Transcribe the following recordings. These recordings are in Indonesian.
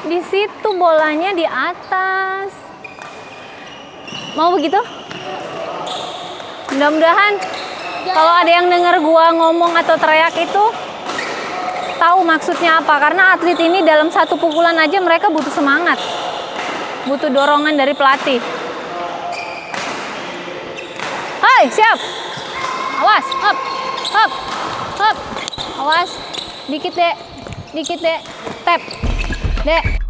Di situ bolanya di atas. Mau begitu? Mudah-mudahan kalau ada yang dengar gua ngomong atau teriak itu tahu maksudnya apa. Karena atlet ini dalam satu pukulan aja mereka butuh semangat. Butuh dorongan dari pelatih. Hai, siap. Awas, hop. Hop. Hop. Awas. Dikit, Dek. Dikit, Dek. Tap. Dek.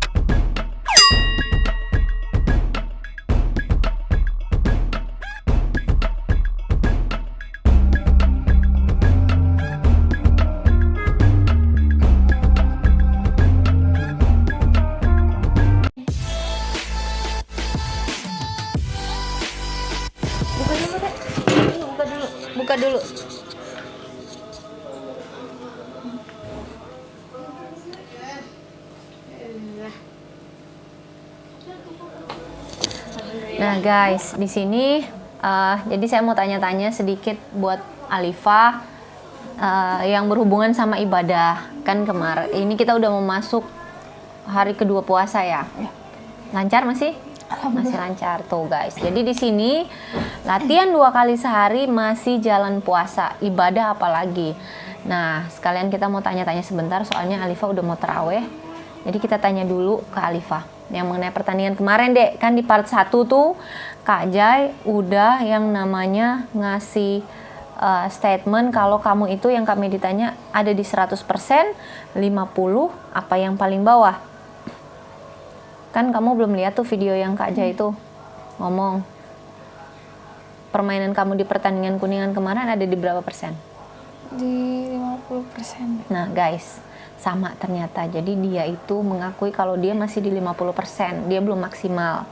Buka dulu. Nah guys, di sini jadi saya mau tanya-tanya sedikit buat Alifa yang berhubungan sama ibadah. Kan kemarin ini kita udah mau masuk hari kedua puasa ya. Lancar masih? Masih lancar tuh guys. Jadi di sini latihan 2 kali sehari masih jalan puasa, ibadah apalagi. Nah sekalian kita mau tanya-tanya sebentar soalnya Alifa udah mau taraweh. Jadi kita tanya dulu ke Alifa yang mengenai pertandingan kemarin, Dek. Kan di part 1 tuh Kak Jai udah yang namanya ngasih statement kalau kamu itu yang kami ditanya ada di 100%, 50 apa yang paling bawah. Kan kamu belum lihat tuh video yang Kak Jai itu ngomong permainan kamu di pertandingan Kuningan kemarin ada di berapa persen? Di 50%. Nah guys, sama ternyata. Jadi dia itu mengakui kalau dia masih di 50%, dia belum maksimal.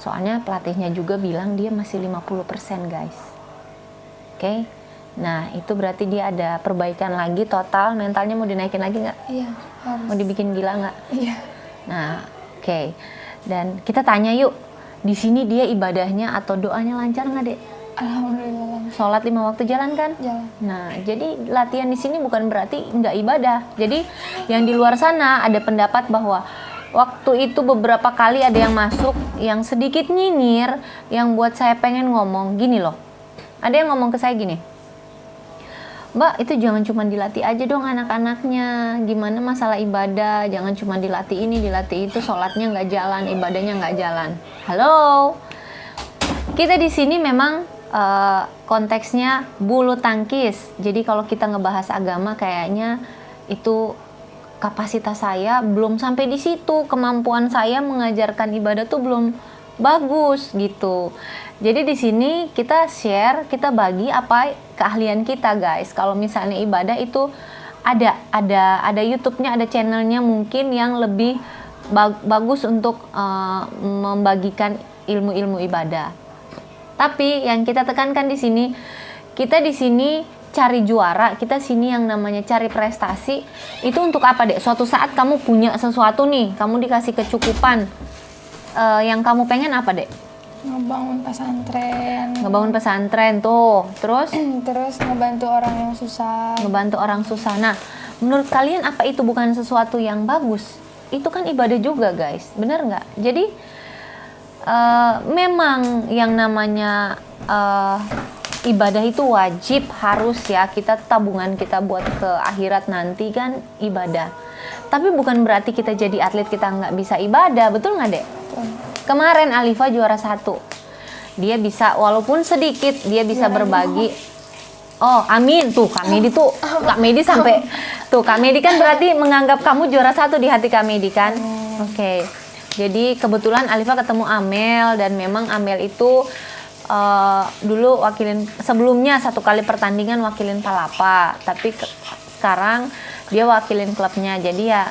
Soalnya pelatihnya juga bilang dia masih 50% guys. Oke? Nah itu berarti dia ada perbaikan lagi total, mentalnya mau dinaikin lagi nggak? Iya, harus. Mau dibikin gila nggak? Iya. Nah oke. Dan kita tanya yuk, di sini dia ibadahnya atau doanya lancar nggak, Dek? Alhamdulillah. Sholat 5 waktu jalan kan? Jalan. Nah, jadi latihan di sini bukan berarti nggak ibadah. Jadi yang di luar sana ada pendapat bahwa waktu itu beberapa kali ada yang masuk yang sedikit nyinyir, yang buat saya pengen ngomong gini loh. Ada yang ngomong ke saya gini, Mbak, itu jangan cuma dilatih aja dong anak-anaknya. Gimana masalah ibadah? Jangan cuma dilatih ini, dilatih itu, sholatnya nggak jalan, ibadahnya nggak jalan. Halo, kita di sini memang konteksnya bulu tangkis. Jadi kalau kita ngebahas agama, kayaknya itu kapasitas saya belum sampai di situ. Kemampuan saya mengajarkan ibadah tuh belum bagus gitu. Jadi di sini kita share, kita bagi apa keahlian kita guys. Kalau misalnya ibadah itu ada YouTube-nya, ada channelnya mungkin yang lebih bagus untuk membagikan ilmu-ilmu ibadah. Tapi yang kita tekankan di sini, kita di sini cari juara, kita sini yang namanya cari prestasi. Itu untuk apa, Dek? Suatu saat kamu punya sesuatu nih, kamu dikasih kecukupan. Yang kamu pengen apa, Dek? Ngebangun pesantren. Ngebangun pesantren tuh. Terus? Terus ngebantu orang yang susah. Ngebantu orang susah. Nah, menurut kalian apa itu bukan sesuatu yang bagus? Itu kan ibadah juga, guys. Bener nggak? Jadi memang yang namanya ibadah itu wajib, harus ya, kita tabungan kita buat ke akhirat nanti kan ibadah. Tapi bukan berarti kita jadi atlet kita nggak bisa ibadah, betul nggak, Dek? Betul. Kemarin Alifa juara 1, dia bisa walaupun sedikit dia bisa berbagi. Oh amin, tuh Kak Medi tuh, Kak Medi sampai tuh, Kak Medi kan berarti menganggap kamu juara 1 di hati Kak Medi kan? Oke. Jadi kebetulan Alifa ketemu Amel, dan memang Amel itu dulu wakilin, sebelumnya 1 kali pertandingan wakilin Palapa, tapi sekarang dia wakilin klubnya. Jadi ya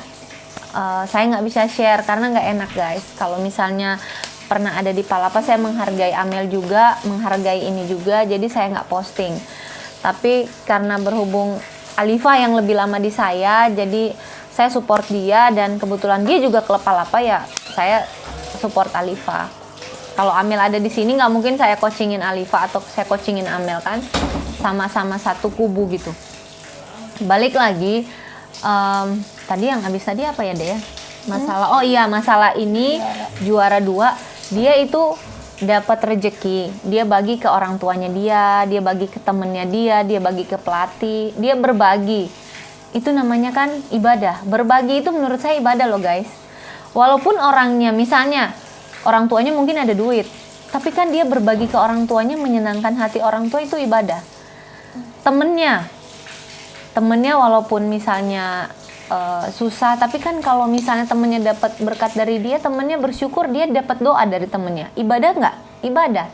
saya nggak bisa share karena nggak enak guys. Kalau misalnya pernah ada di Palapa, saya menghargai Amel juga, menghargai ini juga, jadi saya nggak posting. Tapi karena berhubung Alifa yang lebih lama di saya, jadi saya support dia, dan kebetulan dia juga klub Palapa, ya saya support Alifa. Kalau Amel ada di sini nggak mungkin saya coachingin Alifa atau saya coachingin Amel kan, sama-sama satu kubu gitu. Balik lagi, tadi yang habis tadi apa ya, Dek? Masalah masalah ini juara 2, dia itu dapat rejeki, dia bagi ke orang tuanya dia bagi ke temennya dia bagi ke pelatih, dia berbagi. Itu namanya kan ibadah. Berbagi itu menurut saya ibadah loh guys. Walaupun orangnya, misalnya orang tuanya mungkin ada duit, tapi kan dia berbagi ke orang tuanya, menyenangkan hati orang tua, itu ibadah. Temennya walaupun misalnya susah, tapi kan kalau misalnya temennya dapat berkat dari dia, temennya bersyukur, dia dapat doa dari temennya. Ibadah nggak? Ibadah.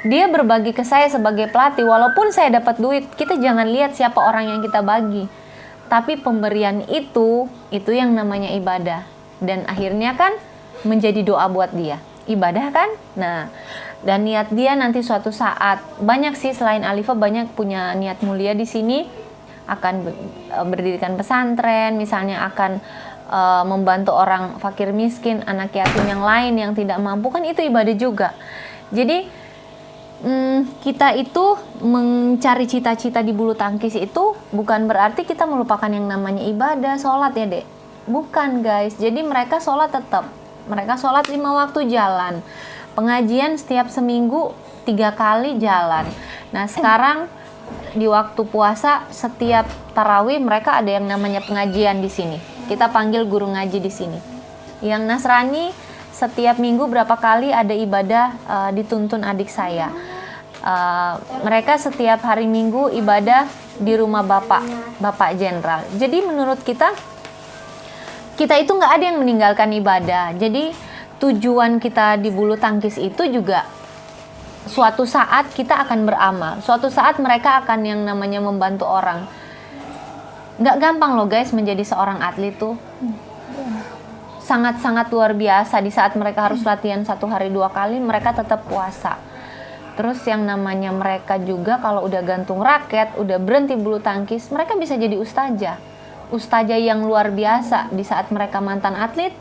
Dia berbagi ke saya sebagai pelatih, walaupun saya dapat duit. Kita jangan lihat siapa orang yang kita bagi, tapi pemberian itu yang namanya ibadah. Dan akhirnya kan menjadi doa buat dia. Ibadah kan? Nah, dan niat dia nanti suatu saat, banyak sih selain Alifa, banyak punya niat mulia di sini, akan berdirikan pesantren, misalnya akan membantu orang fakir miskin, anak yatim yang lain yang tidak mampu, kan itu ibadah juga. Jadi kita itu mencari cita-cita di bulu tangkis itu bukan berarti kita melupakan yang namanya ibadah, sholat ya dek. Bukan guys, jadi mereka sholat tetap, mereka sholat 5 waktu jalan, pengajian setiap seminggu 3 kali jalan. Nah sekarang di waktu puasa setiap tarawih mereka ada yang namanya pengajian di sini. Kita panggil guru ngaji di sini. Yang Nasrani setiap minggu berapa kali ada ibadah dituntun adik saya. Mereka setiap hari Minggu ibadah di rumah Bapak Jenderal. Jadi menurut kita itu nggak ada yang meninggalkan ibadah. Jadi tujuan kita di bulu tangkis itu juga suatu saat kita akan beramal, suatu saat mereka akan yang namanya membantu orang. Nggak gampang loh guys menjadi seorang atlet tuh, sangat-sangat luar biasa. Di saat mereka harus latihan 1 hari 2 kali, mereka tetap puasa. Terus yang namanya mereka juga kalau udah gantung raket, udah berhenti bulu tangkis, mereka bisa jadi ustazah yang luar biasa. Di saat mereka mantan atlet,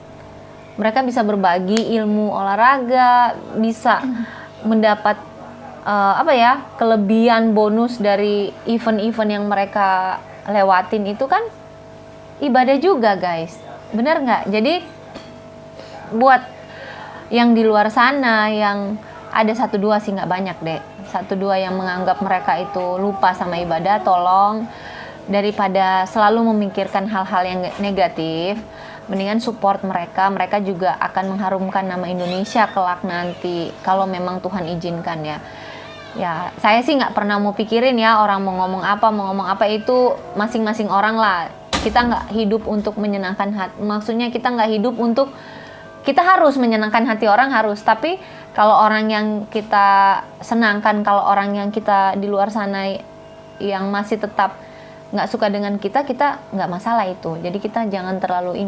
mereka bisa berbagi ilmu olahraga, bisa mendapat kelebihan bonus dari event-event yang mereka lewatin. Itu kan ibadah juga guys, bener nggak? Jadi buat yang di luar sana, yang ada 1-2 sih, nggak banyak deh, 1-2 yang menganggap mereka itu lupa sama ibadah, tolong daripada selalu memikirkan hal-hal yang negatif, mendingan support mereka. Mereka juga akan mengharumkan nama Indonesia kelak nanti kalau memang Tuhan izinkan ya. Ya saya sih nggak pernah mau pikirin ya orang mau ngomong apa, itu masing-masing orang lah. Kita nggak hidup untuk menyenangkan hati, maksudnya kita nggak hidup untuk, kita harus menyenangkan hati orang, harus, tapi kalau orang yang kita senangkan, kalau orang yang kita di luar sana yang masih tetap nggak suka dengan kita nggak masalah itu. Jadi kita jangan terlalu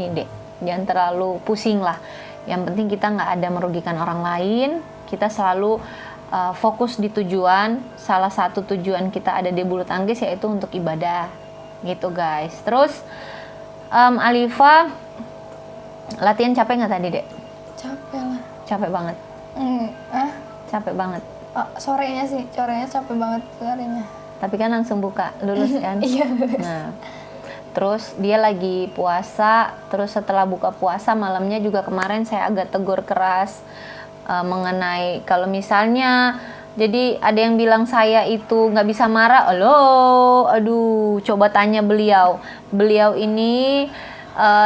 jangan terlalu pusing lah. Yang penting kita nggak ada merugikan orang lain. Kita selalu fokus di tujuan. Salah satu tujuan kita ada di bulu tangkis yaitu untuk ibadah, gitu guys. Terus Alifa latihan capek nggak tadi dek? Capek lah. Capek banget. Capek banget. Sorenya capek banget sorenya. Tapi kan langsung buka, lulus kan? Iya. Nah, terus dia lagi puasa, terus setelah buka puasa malamnya juga kemarin saya agak tegur keras mengenai kalau misalnya, jadi ada yang bilang saya itu nggak bisa marah. Aduh, coba tanya beliau ini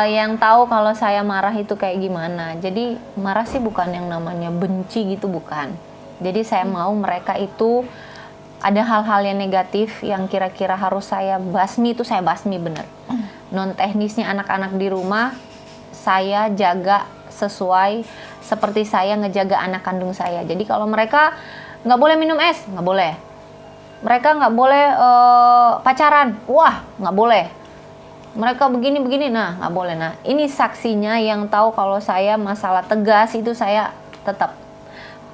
yang tahu kalau saya marah itu kayak gimana. Jadi marah sih bukan yang namanya benci gitu, bukan. Jadi saya mau mereka itu ada hal-hal yang negatif yang kira-kira harus saya basmi, itu saya basmi bener. Non teknisnya anak-anak di rumah saya jaga sesuai seperti saya ngejaga anak kandung saya. Jadi kalau mereka nggak boleh minum es, nggak boleh. Mereka nggak boleh pacaran, wah nggak boleh. Mereka begini, nah nggak boleh. Nah ini saksinya yang tahu kalau saya masalah tegas itu saya tetap.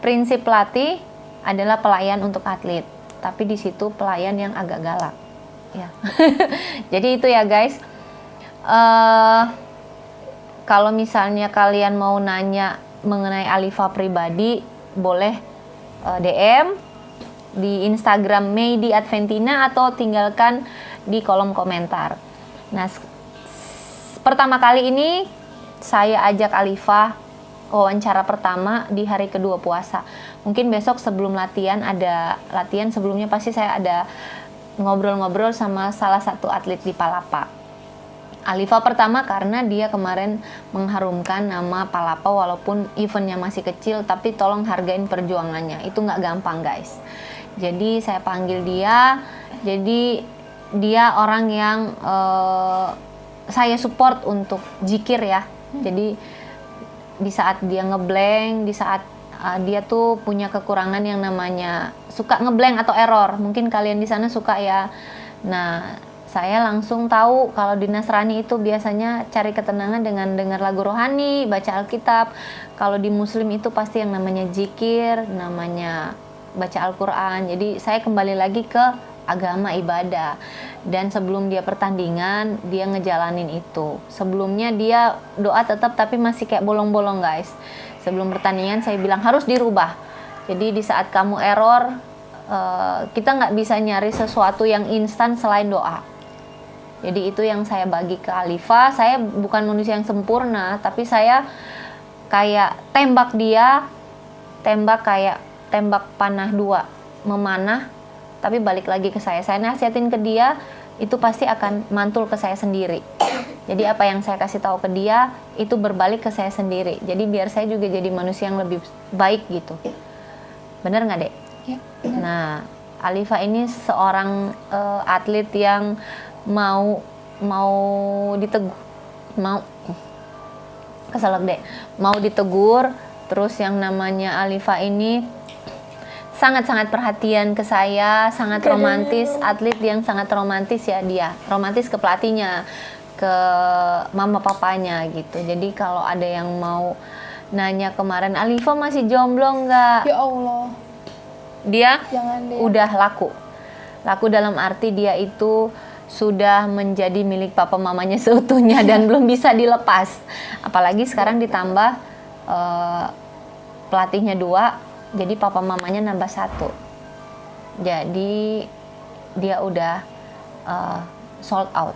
Prinsip pelatih adalah pelayan untuk atlet. Tapi di situ pelayan yang agak galak, ya. Jadi itu ya guys. Kalau misalnya kalian mau nanya mengenai Alifa pribadi, boleh DM di Instagram Maydi Adventina atau tinggalkan di kolom komentar. Nah, pertama kali ini saya ajak Alifah wawancara pertama di hari kedua puasa. Mungkin besok sebelum latihan, ada latihan sebelumnya pasti saya ada ngobrol-ngobrol sama salah satu atlet di Palapa. Alifah pertama karena dia kemarin mengharumkan nama Palapa walaupun eventnya masih kecil, tapi tolong hargain perjuangannya, itu nggak gampang guys. Jadi saya panggil dia, jadi dia orang yang saya support untuk zikir ya. Jadi di saat dia ngeblank, di saat dia tuh punya kekurangan yang namanya suka ngeblank atau error. Mungkin kalian di sana suka ya. Nah, saya langsung tahu kalau di Nasrani itu biasanya cari ketenangan dengan dengar lagu rohani, baca Alkitab. Kalau di Muslim itu pasti yang namanya zikir, namanya baca Al-Quran. Jadi saya kembali lagi ke agama ibadah. Dan sebelum dia pertandingan, dia ngejalanin itu. Sebelumnya dia doa tetap tapi masih kayak bolong-bolong guys. Sebelum pertandingan saya bilang harus dirubah. Jadi di saat kamu error, kita nggak bisa nyari sesuatu yang instan selain doa. Jadi itu yang saya bagi ke Alifah. Saya bukan manusia yang sempurna, tapi saya kayak tembak dia, kayak tembak panah dua, memanah, tapi balik lagi ke saya. Saya nasihatin ke dia, itu pasti akan mantul ke saya sendiri. Jadi apa yang saya kasih tahu ke dia, itu berbalik ke saya sendiri. Jadi biar saya juga jadi manusia yang lebih baik gitu. Bener nggak, Dek? Ya, Nah, Alifah ini seorang atlet yang mau ditegur, mau ditegur. Terus yang namanya Alifah ini sangat-sangat perhatian ke saya, sangat romantis, atlet yang sangat romantis ya dia. Romantis ke pelatihnya, ke mama papanya gitu. Jadi kalau ada yang mau nanya kemarin, Alifah masih jomblo nggak? ya Allah. Dia Jangan deh. udah laku. Laku dalam arti dia itu sudah menjadi milik papa mamanya seutuhnya dan belum bisa dilepas. Apalagi sekarang ditambah pelatihnya 2, jadi papa mamanya nambah 1. Jadi dia udah sold out.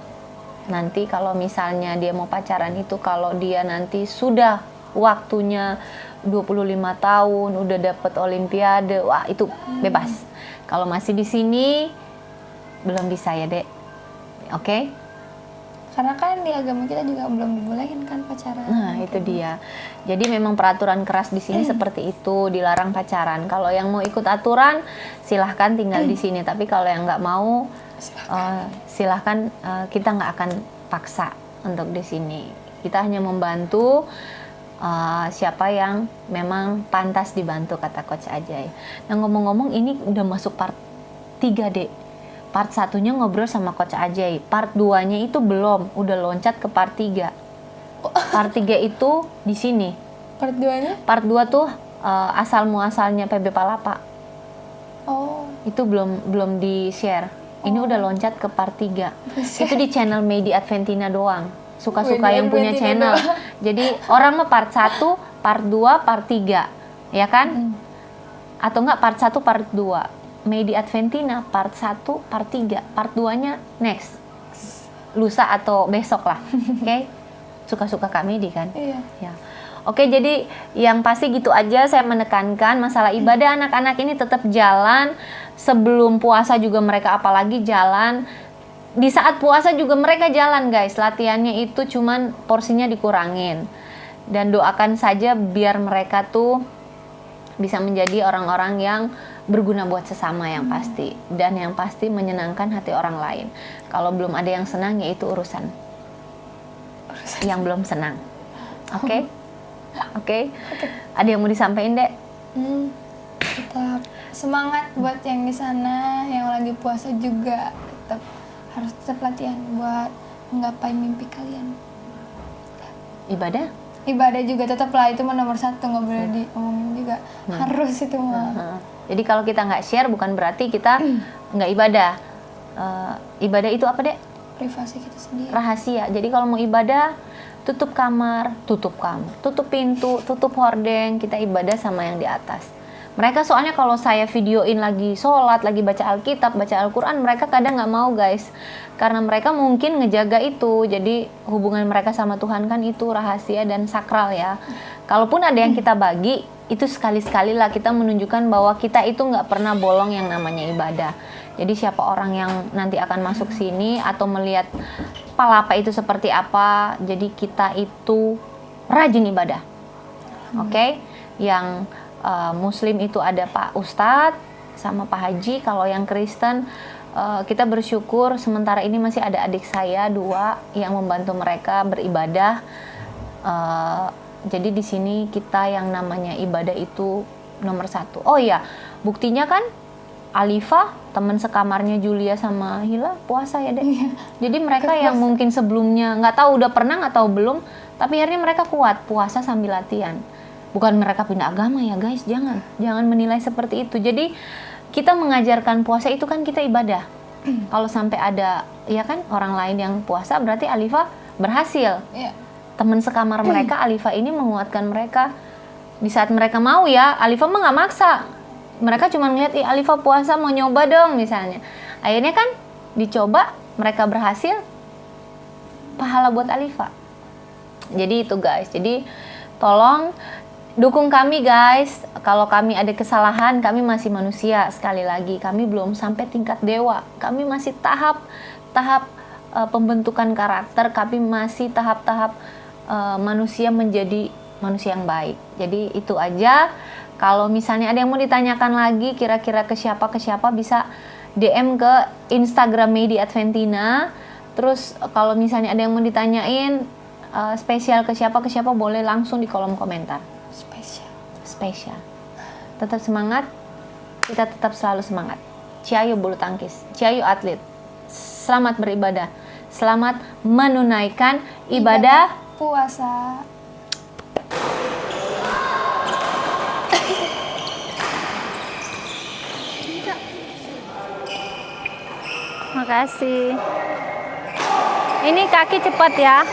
Nanti kalau misalnya dia mau pacaran itu, kalau dia nanti sudah waktunya 25 tahun, udah dapet olimpiade, wah itu bebas. Kalau masih di sini belum bisa ya, Dek. Oke? Karena kan di agama kita juga belum dibolehin kan pacaran. Nah, itu dia. Jadi memang peraturan keras di sini seperti itu, dilarang pacaran. Kalau yang mau ikut aturan, silahkan tinggal di sini. Tapi kalau yang nggak mau, silahkan, kita nggak akan paksa untuk di sini. Kita hanya membantu siapa yang memang pantas dibantu, kata Coach Ajay. Nah, ngomong-ngomong ini udah masuk part 3, Dek. Part 1-nya ngobrol sama Coach Ajay. Part 2-nya itu belum, udah loncat ke part 3. Part 3 itu di sini. Part 2-nya? Part 2 tuh asal muasalnya PB Palapa. Oh, Itu belum di-share. Ini udah loncat ke part 3. Itu di channel Medi Adventina doang. Suka-suka Medi yang punya Adventina channel. Jadi orang mah part 1, part 2, part 3. Ya kan? Atau enggak part 1, part 2. Medi Adventina part 1, part 3. Part 2-nya next. Lusa atau besok lah. Oke? Suka-suka Kak Medi kan? iya. Ya. Oke, jadi yang pasti gitu aja saya menekankan masalah ibadah anak-anak ini tetap jalan. Sebelum puasa juga mereka apalagi jalan. Di saat puasa juga mereka jalan, guys. Latihannya itu cuman porsinya dikurangin. Dan doakan saja biar mereka tuh bisa menjadi orang-orang yang berguna buat sesama yang pasti. Dan yang pasti menyenangkan hati orang lain. Kalau belum ada yang senang, ya itu urusan yang belum senang. Oke? Oke? Ada yang mau disampaikan, Dek? Tetap semangat buat yang di sana, yang lagi puasa juga. Harus tetap latihan buat menggapai mimpi kalian. Ibadah? Ibadah juga tetap lah, itu mah nomor 1, nggak boleh diomongin juga. Harus itu mah. Jadi kalau kita nggak share bukan berarti kita nggak ibadah. Ibadah itu apa, Dek? Privasi kita sendiri. Rahasia. Jadi kalau mau ibadah, tutup kamar, tutup pintu, tutup hordeng, kita ibadah sama yang di atas. Mereka soalnya kalau saya videoin lagi sholat, lagi baca Alkitab, baca Al-Quran, mereka kadang nggak mau guys. Karena mereka mungkin ngejaga itu. Jadi hubungan mereka sama Tuhan kan itu rahasia dan sakral ya. Kalaupun ada yang kita bagi, itu sekali-sekali lah kita menunjukkan bahwa kita itu nggak pernah bolong yang namanya ibadah. Jadi siapa orang yang nanti akan masuk sini atau melihat palapa itu seperti apa, jadi kita itu rajin ibadah. Oke? Yang Muslim itu ada Pak Ustadz sama Pak Haji. Kalau yang Kristen kita bersyukur sementara ini masih ada adik saya 2 yang membantu mereka beribadah. Jadi di sini kita yang namanya ibadah itu nomor 1. Oh iya, buktinya kan Alifa teman sekamarnya Julia sama Hila puasa ya deh. Jadi mereka yang mungkin sebelumnya nggak tahu udah pernah nggak tahu belum, tapi akhirnya mereka kuat puasa sambil latihan. Bukan mereka pindah agama ya guys, jangan menilai seperti itu. Jadi kita mengajarkan puasa itu kan kita ibadah. Kalau sampai ada ya kan orang lain yang puasa berarti Alifa berhasil. Teman sekamar mereka Alifa ini menguatkan mereka di saat mereka mau ya. Alifa mah nggak maksa. Mereka cuma ngeliat Alifa puasa mau nyoba dong misalnya. Akhirnya kan dicoba, mereka berhasil, pahala buat Alifa. Jadi itu guys. Jadi tolong dukung kami guys. Kalau kami ada kesalahan, kami masih manusia. Sekali lagi, kami belum sampai tingkat dewa. Kami masih tahap pembentukan karakter. Kami masih tahap manusia menjadi manusia yang baik. Jadi itu aja. Kalau misalnya ada yang mau ditanyakan lagi, kira-kira ke siapa bisa DM ke Instagram Medi Adventina. Terus kalau misalnya ada yang mau ditanyain spesial ke siapa boleh langsung di kolom komentar. Spesial. Tetap semangat, kita tetap selalu semangat. Ciayu bulu tangkis, Ciayu atlet. Selamat beribadah, selamat menunaikan ibadah puasa. Makasih. Ini kaki cepat ya.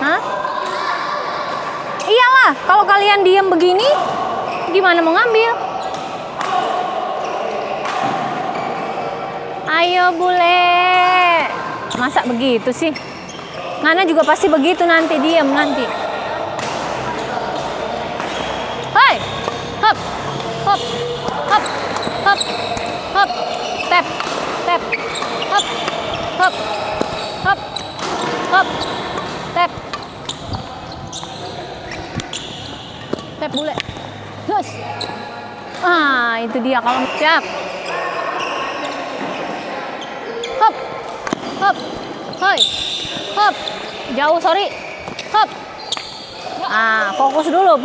Hah? Iyalah, kalau kalian diam begini, gimana mau ngambil? Ayo bule. Masa begitu sih? Ngana juga pasti begitu nanti, diam nanti. Hai, hop. Hop, hop, hop, hop, tap, tap, hop, hop, hop, hop, tap, tap bule, terus, itu dia kalau siap, hop, hop, hoi, hop, jauh sorry, hop, fokus dulu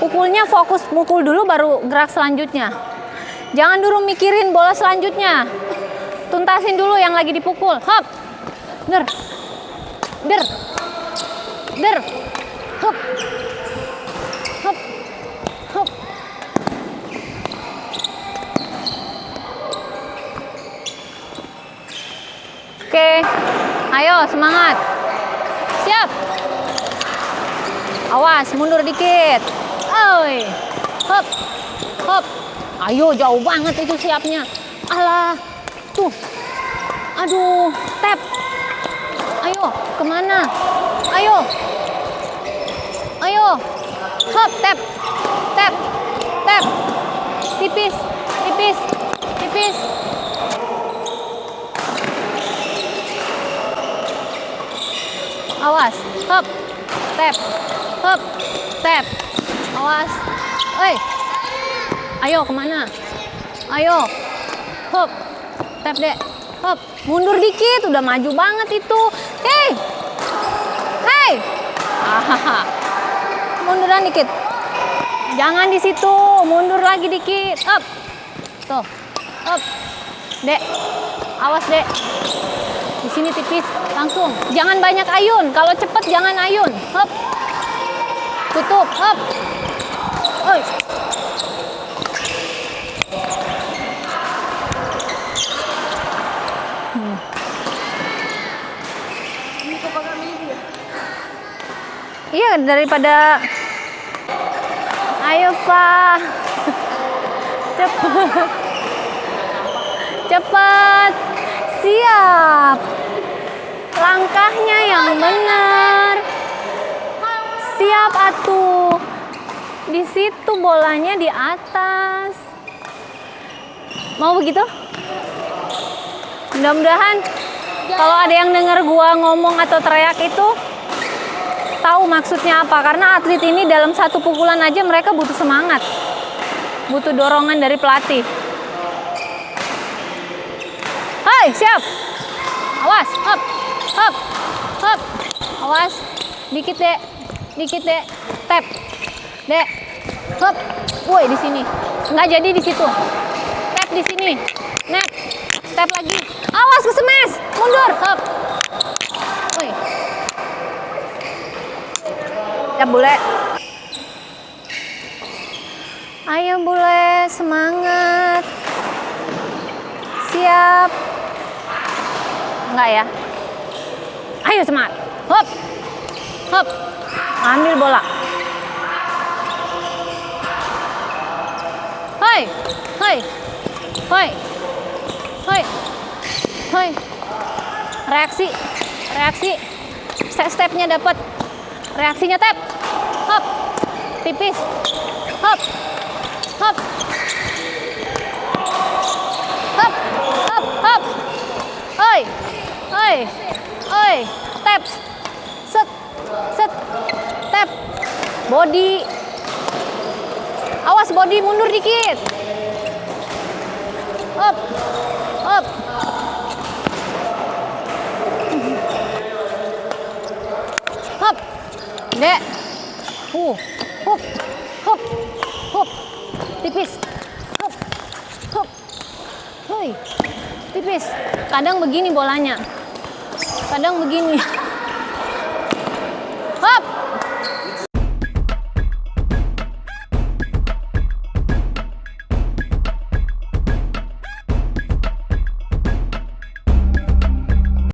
pukulnya fokus pukul dulu baru gerak selanjutnya. Jangan dulu mikirin bola selanjutnya. Tuntasin dulu yang lagi dipukul. Hop. Der. Der. Der. Hop. Hop. Hop. Oke. Ayo semangat. Siap. Awas mundur dikit. Oi, hop, hop, ayo jauh banget itu siapnya. Alah, tuh, aduh, tap, ayo kemana? Ayo, hop, tap, tap, tap, tipis, tipis, tipis. Awas, hop, tap, hop, tap. Awas, ayo kemana? Ayo, hop, tap dek, hop, mundur dikit, udah maju banget itu. Hei, munduran dikit, jangan di situ, mundur lagi dikit, hop, tuh, hop, dek, awas dek, di sini tipis, langsung, jangan banyak ayun, kalau cepet jangan ayun, hop, tutup, hop. Oi. Iya, daripada. Ayo, Pak. Cepet. Cepet. Siap. Langkahnya yang benar. Siap atuh. Di situ bolanya di atas. Mau begitu? Mudah-mudahan kalau ada yang dengar gua ngomong atau teriak itu tahu maksudnya apa, karena atlet ini dalam satu pukulan aja mereka butuh semangat, butuh dorongan dari pelatih. Hai, siap. Awas, hop, hop, hop. Awas, dikit dek, tap, dek, hop. Woi di sini, nggak jadi di situ. Tap di sini, net, tap lagi. Awas ke smash, mundur, hop. Woi. Ya bule. Ayo bule, semangat. Siap. Enggak ya? Ayo semangat. Hop. Hop. Ambil bola. Hoi. Hoi. Hoi. Hoi. Hoi. Reaksi. Reaksi. Step-stepnya dapat. Reaksinya tap. Hop. Tipis. Hop. Hop. Hop. Hop. Hop. Oi. Oi. Oi. Tap. Set. Set. Tap. Body. Awas body mundur dikit. Hop. Hop. Hop. Dek. Hop. Hop. Hop. Tipis. Hop. Hop. Hoi. Tipis. Kadang begini bolanya. Kadang begini.